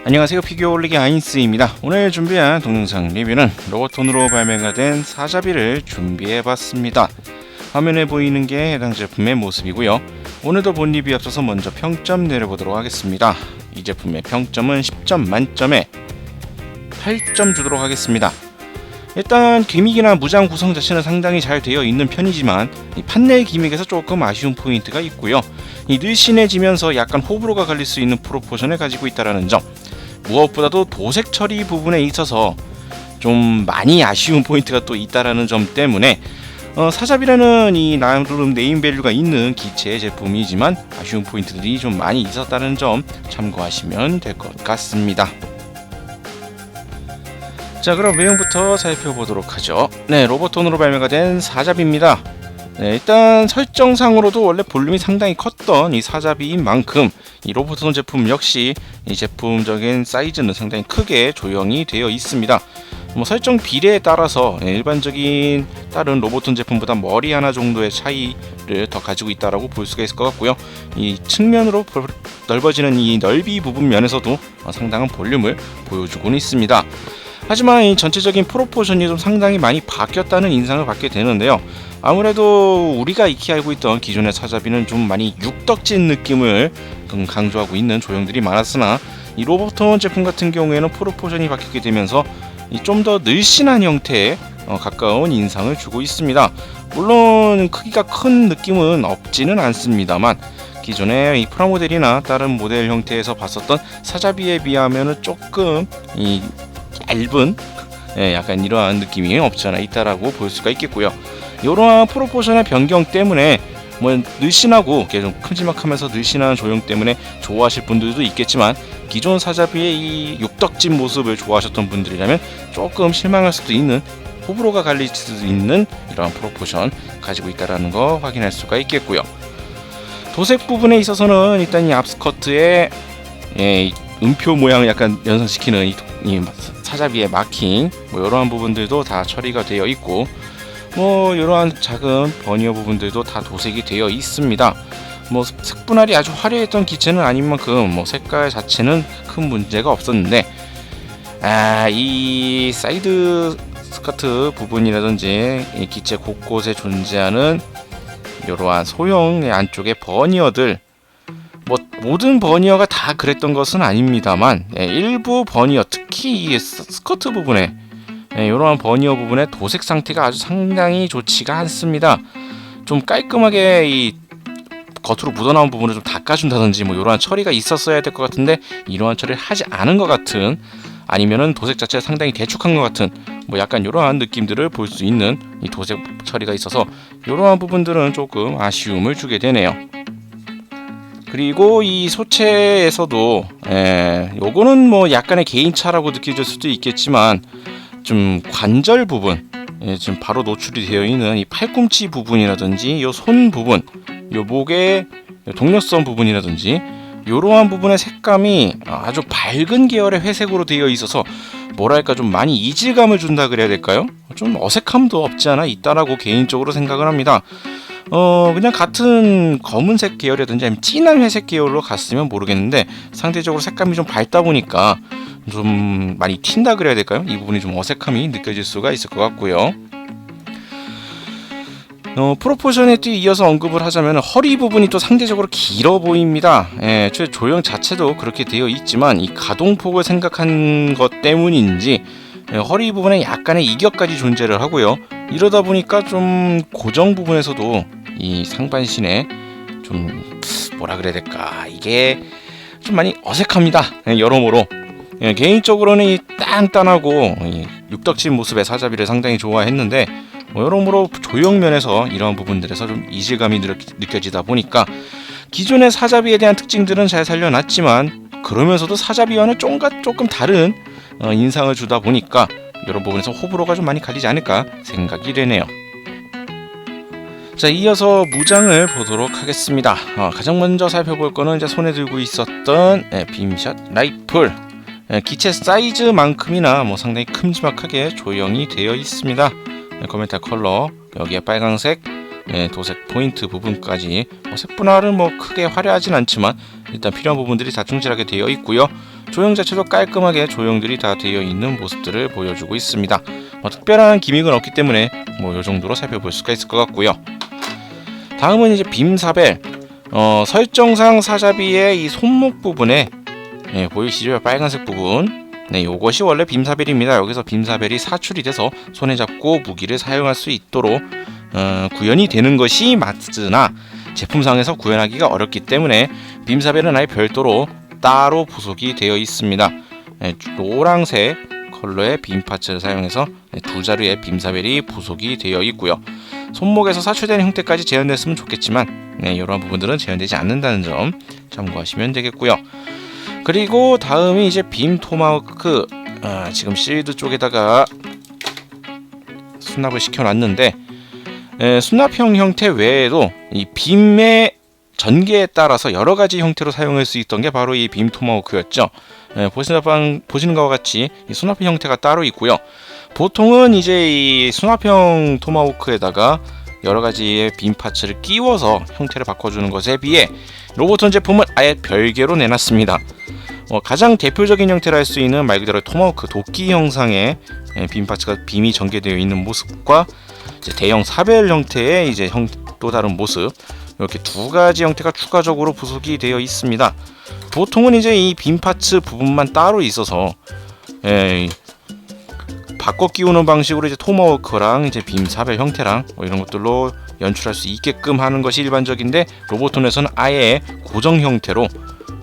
안녕하세요, 피규어 올리기 아인스입니다. 오늘 준비한 동영상 리뷰는 로보톤으로 발매가 된 사자비를 준비해봤습니다. 화면에 보이는 게 해당 제품의 모습이고요. 오늘도 본 리뷰에 앞서서 먼저 평점 내려보도록 하겠습니다. 이 제품의 평점은 10점 만점에 8점 주도록 하겠습니다. 일단 기믹이나 무장 구성 자체는 상당히 잘 되어 있는 편이지만 이 판넬 기믹에서 조금 아쉬운 포인트가 있고요. 이 늘씬해지면서 약간 호불호가 갈릴 수 있는 프로포션을 가지고 있다는 점, 무엇보다도 도색 처리 부분에 있어서 좀 많이 아쉬운 포인트가 또 있다라는 점 때문에 사자비라는 이 나름 네임밸류가 있는 기체 제품이지만 아쉬운 포인트들이 좀 많이 있었다는 점 참고하시면 될 것 같습니다. 자, 그럼 내용부터 살펴보도록 하죠. 네, 로보톤으로 발매가 된 사자비입니다. 네, 일단 설정상으로도 원래 볼륨이 상당히 컸던 이 사자비인 만큼 이 로보톤 제품 역시 이 제품적인 사이즈는 상당히 크게 조형이 되어 있습니다. 설정 비례에 따라서 일반적인 다른 로보톤 제품보다 머리 하나 정도의 차이를 더 가지고 있다라고 볼 수가 있을 것 같고요. 이 측면으로 넓어지는 이 넓이 부분 면에서도 상당한 볼륨을 보여주고는 있습니다. 하지만 이 전체적인 프로포션이 좀 상당히 많이 바뀌었다는 인상을 받게 되는데요. 아무래도 우리가 익히 알고 있던 기존의 사자비는 좀 많이 육덕진 느낌을 강조하고 있는 조형들이 많았으나 이 로보톤 제품 같은 경우에는 프로포션이 바뀌게 되면서 좀 더 늘씬한 형태에 가까운 인상을 주고 있습니다. 물론 크기가 큰 느낌은 없지는 않습니다만 기존의 이 프라모델이나 다른 모델 형태에서 봤었던 사자비에 비하면은 조금 이 얇은 약간 이러한 느낌이 없지 않아 있다라고 볼 수가 있겠고요. 이러한 프로포션의 변경 때문에 늘씬하고 좀 큼지막하면서 늘씬한 조형 때문에 좋아하실 분들도 있겠지만 기존 사자비의 이 육덕진 모습을 좋아하셨던 분들이라면 조금 실망할 수도 있는, 호불호가 갈릴 수도 있는 이러한 프로포션 가지고 있다라는 거 확인할 수가 있겠고요. 도색 부분에 있어서는 일단 이 앞스커트의 음표 모양을 약간 연상시키는 이 사자비의 마킹 이러한 부분들도 다 처리가 되어 있고 이러한 작은 버니어 부분들도 다 도색이 되어 있습니다. 색분할이 아주 화려했던 기체는 아닌 만큼 색깔 자체는 큰 문제가 없었는데 이 사이드 스커트 부분이라든지 이 기체 곳곳에 존재하는 이러한 소형의 안쪽의 버니어들, 모든 버니어가 다 그랬던 것은 아닙니다만 일부 버니어, 특히 이 스커트 부분에 이러한 버니어 부분의 도색 상태가 아주 상당히 좋지가 않습니다. 좀 깔끔하게 이 겉으로 묻어나온 부분을 좀 닦아준다든지 이러한 처리가 있었어야 될 것 같은데 이러한 처리를 하지 않은 것 같은, 아니면은 도색 자체가 상당히 대충한 것 같은 약간 이러한 느낌들을 볼 수 있는 이 도색 처리가 있어서 이러한 부분들은 조금 아쉬움을 주게 되네요. 그리고 이 소체에서도 요거는 약간의 개인차라고 느껴질 수도 있겠지만 좀 관절 부분, 지금 바로 노출이 되어 있는 이 팔꿈치 부분이라든지 요 손 부분, 요 목의 동력선 부분이라든지 이러한 부분의 색감이 아주 밝은 계열의 회색으로 되어 있어서 뭐랄까 좀 많이 이질감을 준다 그래야 될까요? 좀 어색함도 없지 않아 있다라고 개인적으로 생각을 합니다. 그냥 같은 검은색 계열이라든지 아니면 진한 회색 계열로 갔으면 모르겠는데 상대적으로 색감이 좀 밝다 보니까 좀 많이 튄다 그래야 될까요? 이 부분이 좀 어색함이 느껴질 수가 있을 것 같고요. 프로포션에 또 이어서 언급을 하자면 허리 부분이 또 상대적으로 길어 보입니다. 조형 자체도 그렇게 되어 있지만 이 가동폭을 생각한 것 때문인지 허리 부분에 약간의 이격까지 존재를 하고요. 이러다 보니까 좀 고정 부분에서도 이 상반신에 좀 뭐라 그래야 될까, 이게 좀 많이 어색합니다. 여러모로 개인적으로는 이 단단하고 이 육덕진 모습의 사자비를 상당히 좋아했는데 여러모로 조형면에서 이런 부분들에서 좀 이질감이 느껴지다 보니까 기존의 사자비에 대한 특징들은 잘 살려놨지만 그러면서도 사자비와는 조금 다른 인상을 주다 보니까 이런 부분에서 호불호가 좀 많이 갈리지 않을까 생각이 되네요. 자, 이어서 무장을 보도록 하겠습니다. 가장 먼저 살펴볼 거는 이제 손에 들고 있었던 빔샷 라이플. 기체 사이즈만큼이나 상당히 큼지막하게 조형이 되어 있습니다. 코멘탈 컬러, 여기에 빨강색 도색 포인트 부분까지 색분할은 크게 화려하진 않지만 일단 필요한 부분들이 다 충실하게 되어 있고요. 조형 자체도 깔끔하게 조형들이 다 되어 있는 모습들을 보여주고 있습니다. 특별한 기믹은 없기 때문에 이 정도로 살펴볼 수가 있을 것 같고요. 다음은 이제 빔사벨. 설정상 사자비의 이 손목 부분에 보이시죠? 빨간색 부분. 네, 요것이 원래 빔사벨입니다. 여기서 빔사벨이 사출이 돼서 손에 잡고 무기를 사용할 수 있도록 구현이 되는 것이 맞으나 제품상에서 구현하기가 어렵기 때문에 빔사벨은 아예 별도로 따로 부속이 되어 있습니다. 노란색 컬러의 빔 파츠를 사용해서 두 자루의 빔사벨이 부속이 되어 있고요. 손목에서 사출되는 형태까지 재현됐으면 좋겠지만 이러한 부분들은 재현되지 않는다는 점 참고하시면 되겠고요. 그리고 다음이 이제 빔 토마호크. 지금 실드 쪽에다가 수납을 시켜놨는데 수납형 형태 외에도 이 빔의 전개에 따라서 여러 가지 형태로 사용할 수 있던 게 바로 이 빔 토마호크였죠. 보시는 것과 같이 이 수납형 형태가 따로 있고요. 보통은 이제 이 수납형 토마호크에다가 여러 가지의 빔 파츠를 끼워서 형태를 바꿔주는 것에 비해 로보톤 제품은 아예 별개로 내놨습니다. 가장 대표적인 형태를 할 수 있는 말 그대로 토마호크 도끼 형상의 빔 파츠가 빔이 전개되어 있는 모습과 이제 대형 사벨 형태의 이제 또 다른 모습, 이렇게 두 가지 형태가 추가적으로 부속이 되어 있습니다. 보통은 이제 이 빔 파츠 부분만 따로 있어서 바꿔 끼우는 방식으로 이제 토마호크랑 이제 빔 사벨 형태랑 이런 것들로 연출할 수 있게끔 하는 것이 일반적인데, 로보톤에서는 아예 고정 형태로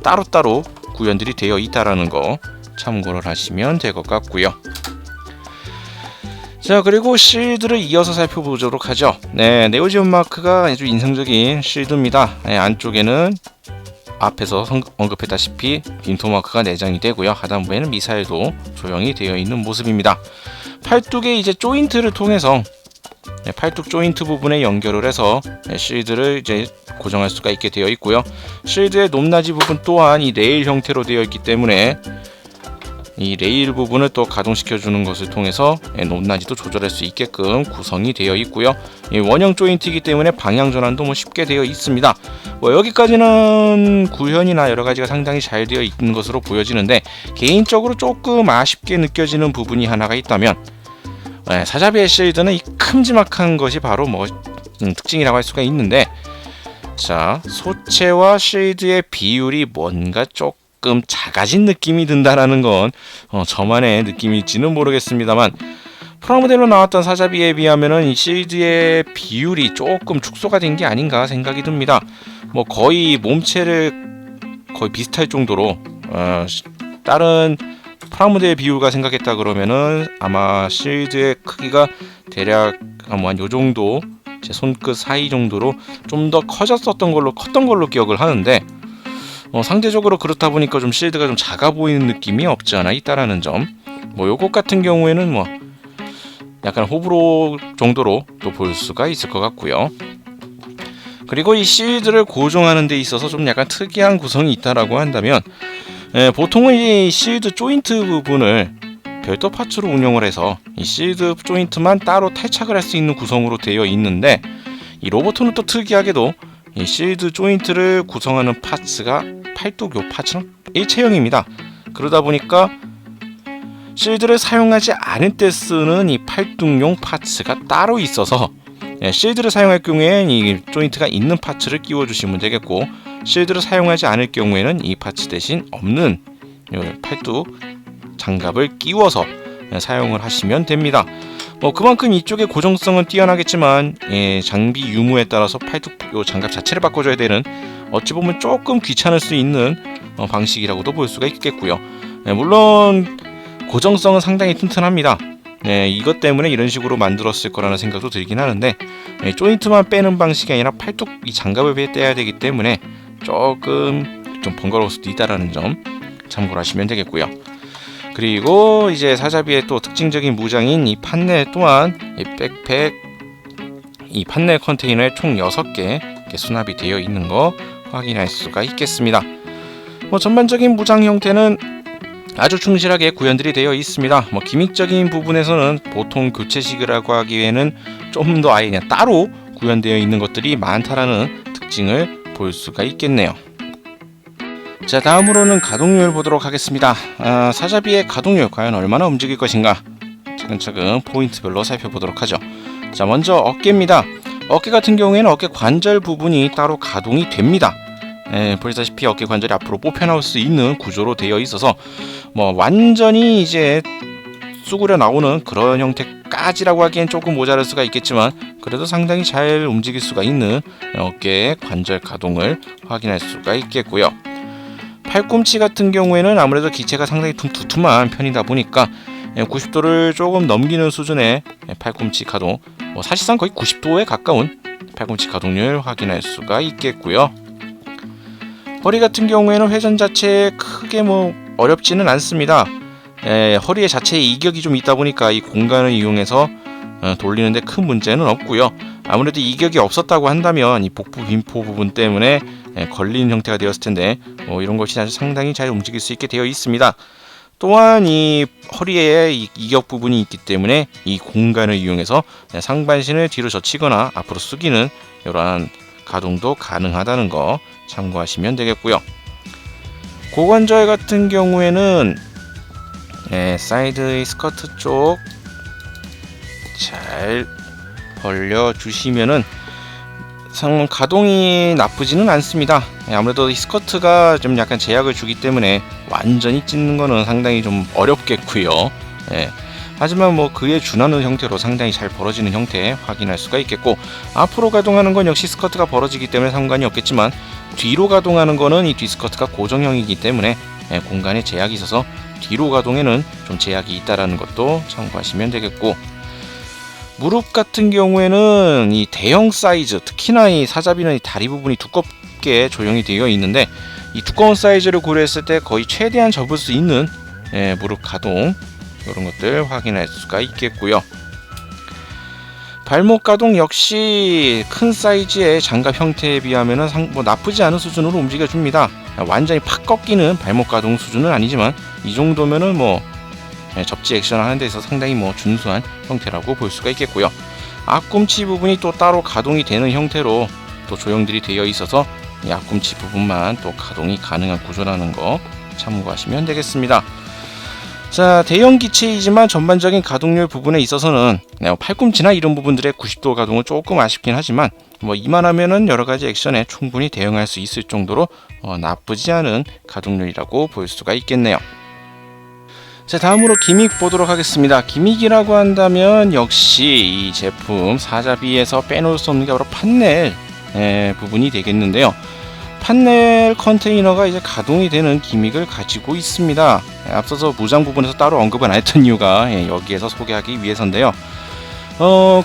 따로따로 구현들이 되어 있다라는 거 참고를 하시면 될 것 같고요. 자, 그리고 실드를 이어서 살펴보도록 하죠. 네오지온 마크가 아주 인상적인 실드입니다. 안쪽에는 앞에서 언급했다시피 빔 토마호크가 내장이 되고요. 하단부에는 미사일도 조형이 되어 있는 모습입니다. 팔뚝의 이제 조인트를 통해서 팔뚝 조인트 부분에 연결을 해서 실드를 이제 고정할 수가 있게 되어 있고요. 실드의 높낮이 부분 또한 이 레일 형태로 되어 있기 때문에 이 레일 부분을 또 가동시켜 주는 것을 통해서 높낮이도 조절할 수 있게끔 구성이 되어 있고요. 원형 조인트이기 때문에 방향 전환도 쉽게 되어 있습니다. 여기까지는 구현이나 여러 가지가 상당히 잘 되어 있는 것으로 보여지는데, 개인적으로 조금 아쉽게 느껴지는 부분이 하나가 있다면 사자비의 실드는 이 큼지막한 것이 바로 특징이라고 할 수가 있는데, 자, 소체와 실드의 비율이 뭔가 조금 작아진 느낌이 든다라는 건 저만의 느낌일지는 모르겠습니다. 프라모델로 나왔던 사자비에 비하면은 이 실드의 비율이 조금 축소가 된 게 아닌가 생각이 듭니다. 거의 몸체를 거의 비슷할 정도로 다른 프라모델 비율과 생각했다 그러면은 아마 실드의 크기가 대략 한 요 정도, 제 손끝 사이 정도로 좀 더 컸던 걸로 기억을 하는데, 상대적으로 그렇다 보니까 좀 실드가 좀 작아 보이는 느낌이 없지 않아 있다라는 점. 요것 같은 경우에는 약간 호불호 정도로 또 볼 수가 있을 것 같고요. 그리고 이 실드를 고정하는 데 있어서 좀 약간 특이한 구성이 있다라고 한다면, 보통은 이 실드 조인트 부분을 별도 파츠로 운영을 해서 이 실드 조인트만 따로 탈착을 할 수 있는 구성으로 되어 있는데, 이 로보톤은 또 특이하게도 이 실드 조인트를 구성하는 파츠가 팔뚝 요 파츠랑 일체형입니다. 그러다 보니까 실드를 사용하지 않을 때 쓰는 이 팔뚝용 파츠가 따로 있어서 실드를 사용할 경우에는 이 조인트가 있는 파츠를 끼워주시면 되겠고, 실드를 사용하지 않을 경우에는 이 파츠 대신 없는 팔뚝 장갑을 끼워서 사용을 하시면 됩니다. 그만큼 이쪽의 고정성은 뛰어나겠지만 장비 유무에 따라서 팔뚝 장갑 자체를 바꿔줘야 되는, 어찌 보면 조금 귀찮을 수 있는 방식이라고도 볼 수가 있겠고요. 물론 고정성은 상당히 튼튼합니다. 이것 때문에 이런 식으로 만들었을 거라는 생각도 들긴 하는데, 조인트만 빼는 방식이 아니라 팔뚝 이 장갑을 떼야 되기 때문에 조금 좀 번거로울 수도 있다라는 점 참고를 하시면 되겠고요. 그리고 이제 사자비의 또 특징적인 무장인 이 판넬 또한 이 백팩, 이 판넬 컨테이너에 총 6개 수납이 되어 있는 거 확인할 수가 있겠습니다. 전반적인 무장 형태는 아주 충실하게 구현들이 되어 있습니다. 기믹적인 부분에서는 보통 교체식이라고 하기에는 좀 더 아예 그냥 따로 구현되어 있는 것들이 많다라는 특징을 볼 수가 있겠네요. 자, 다음으로는 가동률 보도록 하겠습니다. 사자비의 가동률 과연 얼마나 움직일 것인가 차근차근 포인트별로 살펴보도록 하죠. 자, 먼저 어깨입니다. 어깨 같은 경우에는 어깨 관절 부분이 따로 가동이 됩니다. 보시다시피 어깨 관절이 앞으로 뽑혀 나올 수 있는 구조로 되어 있어서 완전히 이제 쑥으려 나오는 그런 형태까지라고 하기엔 조금 모자랄 수가 있겠지만, 그래도 상당히 잘 움직일 수가 있는 어깨 관절 가동을 확인할 수가 있겠고요. 팔꿈치 같은 경우에는 아무래도 기체가 상당히 두툼한 편이다 보니까 90도를 조금 넘기는 수준의 팔꿈치 가동, 사실상 거의 90도에 가까운 팔꿈치 가동률 확인할 수가 있겠고요. 허리 같은 경우에는 회전 자체에 크게 어렵지는 않습니다. 허리의 자체에 이격이 좀 있다 보니까 이 공간을 이용해서 돌리는데 큰 문제는 없고요. 아무래도 이격이 없었다고 한다면 이 복부 빈포 부분 때문에 걸리는 형태가 되었을 텐데 이런 것이 아주 상당히 잘 움직일 수 있게 되어 있습니다. 또한 이 허리에 이격 부분이 있기 때문에 이 공간을 이용해서 상반신을 뒤로 젖히거나 앞으로 숙이는 이러한 가동도 가능하다는 거 참고하시면 되겠고요. 고관절 같은 경우에는 사이드 스커트 쪽 잘 벌려주시면은 가동이 나쁘지는 않습니다. 아무래도 이 스커트가 좀 약간 제약을 주기 때문에 완전히 찢는 거는 상당히 좀 어렵겠고요. 하지만 그에 준하는 형태로 상당히 잘 벌어지는 형태 확인할 수가 있겠고, 앞으로 가동하는 건 역시 스커트가 벌어지기 때문에 상관이 없겠지만, 뒤로 가동하는 거는 이 뒤스커트가 고정형이기 때문에 공간에 제약이 있어서 뒤로 가동에는 좀 제약이 있다라는 것도 참고하시면 되겠고, 무릎 같은 경우에는 이 대형 사이즈, 특히나 이 사자비는 이 다리 부분이 두껍게 조형이 되어 있는데, 이 두꺼운 사이즈를 고려했을 때 거의 최대한 접을 수 있는 무릎 가동, 이런 것들 확인할 수가 있겠고요. 발목 가동 역시 큰 사이즈의 장갑 형태에 비하면 나쁘지 않은 수준으로 움직여줍니다. 완전히 팍 꺾이는 발목 가동 수준은 아니지만 이 정도면은 접지 액션을 하는 데 있어서 상당히 준수한 형태라고 볼 수가 있겠고요. 앞꿈치 부분이 또 따로 가동이 되는 형태로 또 조형들이 되어 있어서 이 앞꿈치 부분만 또 가동이 가능한 구조라는 거 참고하시면 되겠습니다. 자, 대형 기체이지만 전반적인 가동률 부분에 있어서는 팔꿈치나 이런 부분들의 90도 가동은 조금 아쉽긴 하지만 이만하면은 여러 가지 액션에 충분히 대응할 수 있을 정도로 나쁘지 않은 가동률이라고 볼 수가 있겠네요. 자, 다음으로 기믹 보도록 하겠습니다. 기믹이라고 한다면 역시 이 제품 사자비에서 빼놓을 수 없는 게 바로 판넬 부분이 되겠는데요. 판넬 컨테이너가 이제 가동이 되는 기믹을 가지고 있습니다. 앞서서 무장 부분에서 따로 언급은 안 했던 이유가 여기에서 소개하기 위해서인데요.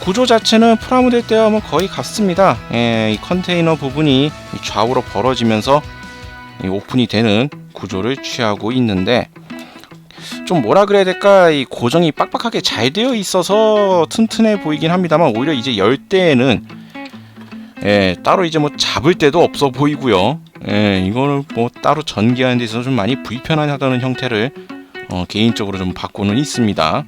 구조 자체는 프라모델 때와 거의 같습니다. 이 컨테이너 부분이 좌우로 벌어지면서 오픈이 되는 구조를 취하고 있는데, 좀 뭐라 그래야 될까, 이 고정이 빡빡하게 잘 되어 있어서 튼튼해 보이긴 합니다만, 오히려 이제 열 때에는 따로 이제 잡을 데도 없어 보이고요. 이거는 따로 전개하는 데 있어서 좀 많이 불편하다는 형태를 개인적으로 좀 받고는 있습니다.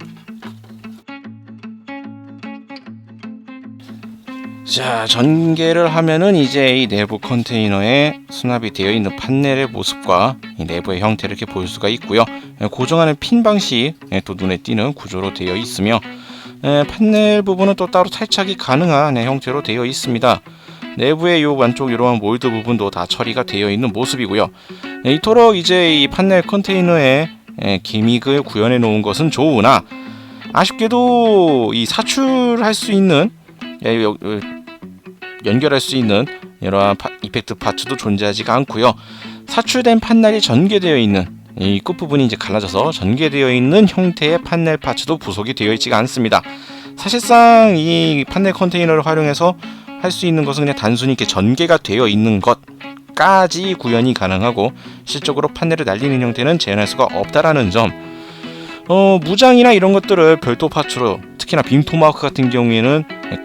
자, 전개를 하면은 이제 이 내부 컨테이너에 수납이 되어 있는 판넬의 모습과 이 내부의 형태를 이렇게 볼 수가 있고요. 고정하는 핀 방식 또 눈에 띄는 구조로 되어 있으며, 판넬 부분은 또 따로 탈착이 가능한 형태로 되어 있습니다. 내부의 요 안쪽 이러한 몰드 부분도 다 처리가 되어 있는 모습이고요. 이토록 이제 이 판넬 컨테이너에 기믹을 구현해 놓은 것은 좋으나, 아쉽게도 이 사출할 수 있는, 연결할 수 있는 이러한 이펙트 파츠도 존재하지가 않고요. 사출된 판넬이 전개되어 있는 이 끝부분이 이제 갈라져서 전개되어 있는 형태의 판넬 파츠도 부속이 되어 있지가 않습니다. 사실상 이 판넬 컨테이너를 활용해서 할 수 있는 것은 그냥 단순히 이렇게 전개가 되어 있는 것까지 구현이 가능하고, 실적으로 판넬을 날리는 형태는 재현할 수가 없다라는 점. 무장이나 이런 것들을 별도 파츠로, 특히나 빔 토마호크 같은 경우에는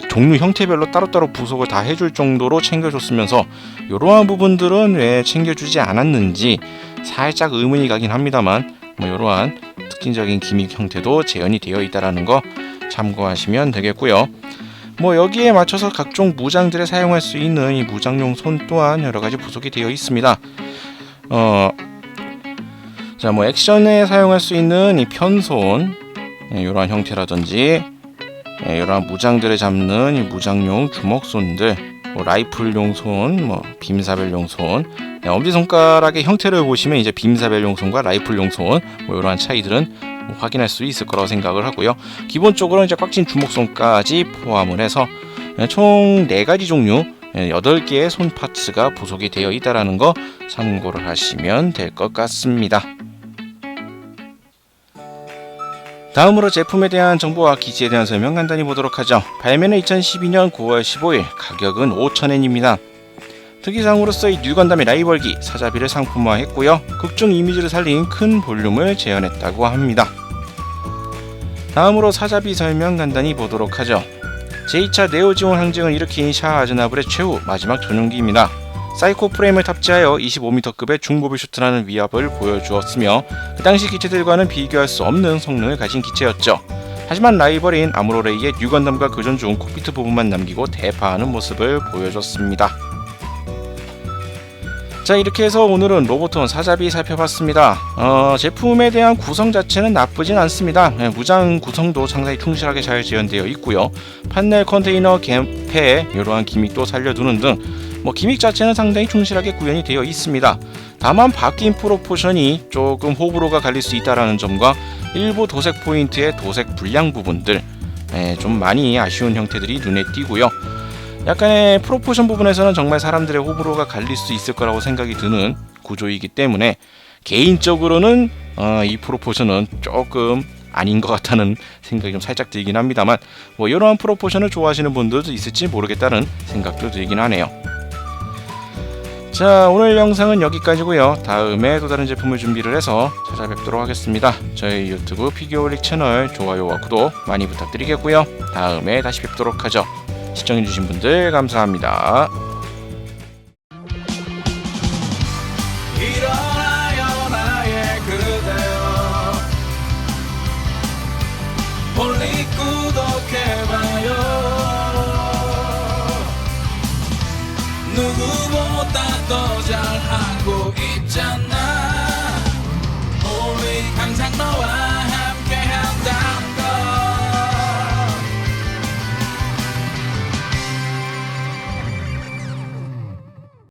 종류 형태별로 따로따로 부속을 다 해줄 정도로 챙겨줬으면서 이러한 부분들은 왜 챙겨주지 않았는지 살짝 의문이 가긴 합니다만, 이러한 특징적인 기믹 형태도 재현이 되어 있다라는 거 참고하시면 되겠고요. 여기에 맞춰서 각종 무장들에 사용할 수 있는 이 무장용 손 또한 여러 가지 부속이 되어 있습니다. 자, 뭐 액션에 사용할 수 있는 이 편손, 이러한 형태라든지, 이러한 무장들을 잡는 이 무장용 주먹손들, 뭐 라이플용 손, 뭐 빔사벨용 손, 엄지손가락의 형태를 보시면 이제 빔사벨용 손과 라이플용 손, 뭐 이러한 차이들은 뭐 확인할 수 있을 거라고 생각을 하고요. 기본적으로 이제 꽉진 주먹손까지 포함을 해서 총 4가지 종류, 8개의 손 파츠가 부속이 되어 있다라는 거 참고를 하시면 될 것 같습니다. 다음으로 제품에 대한 정보와 기지에 대한 설명 간단히 보도록 하죠. 발매는 2012년 9월 15일, 가격은 5,000엔입니다. 특이사항으로서 이 뉴건담의 라이벌기 사자비를 상품화했고요. 극중 이미지를 살린 큰 볼륨을 재현했다고 합니다. 다음으로 사자비 설명 간단히 보도록 하죠. 제2차 네오지온 항쟁을 일으킨 샤 아즈나블의 최후 마지막 전용기입니다. 사이코 프레임을 탑재하여 25m급의 중모빌 슈트라는 위압을 보여주었으며 그 당시 기체들과는 비교할 수 없는 성능을 가진 기체였죠. 하지만 라이벌인 아무로레이의 뉴건담과 교전 중 콕피트 부분만 남기고 대파하는 모습을 보여줬습니다. 자, 이렇게 해서 오늘은 로보톤 사자비 살펴봤습니다. 제품에 대한 구성 자체는 나쁘진 않습니다. 무장 구성도 상당히 충실하게 잘 재현되어 있고요. 판넬 컨테이너 개폐 이러한 기믹도 살려두는 등 기믹 자체는 상당히 충실하게 구현이 되어 있습니다. 다만 바뀐 프로포션이 조금 호불호가 갈릴 수 있다는 점과 일부 도색 포인트의 도색 불량 부분들, 좀 많이 아쉬운 형태들이 눈에 띄고요. 약간의 프로포션 부분에서는 정말 사람들의 호불호가 갈릴 수 있을 거라고 생각이 드는 구조이기 때문에 개인적으로는 이 프로포션은 조금 아닌 것 같다는 생각이 좀 살짝 들긴 합니다만 이러한 프로포션을 좋아하시는 분들도 있을지 모르겠다는 생각도 들긴 하네요. 자, 오늘 영상은 여기까지고요. 다음에 또 다른 제품을 준비를 해서 찾아뵙도록 하겠습니다. 저희 유튜브 피규어올릭 채널 좋아요와 구독 많이 부탁드리겠고요. 다음에 다시 뵙도록 하죠. 시청해주신 분들 감사합니다.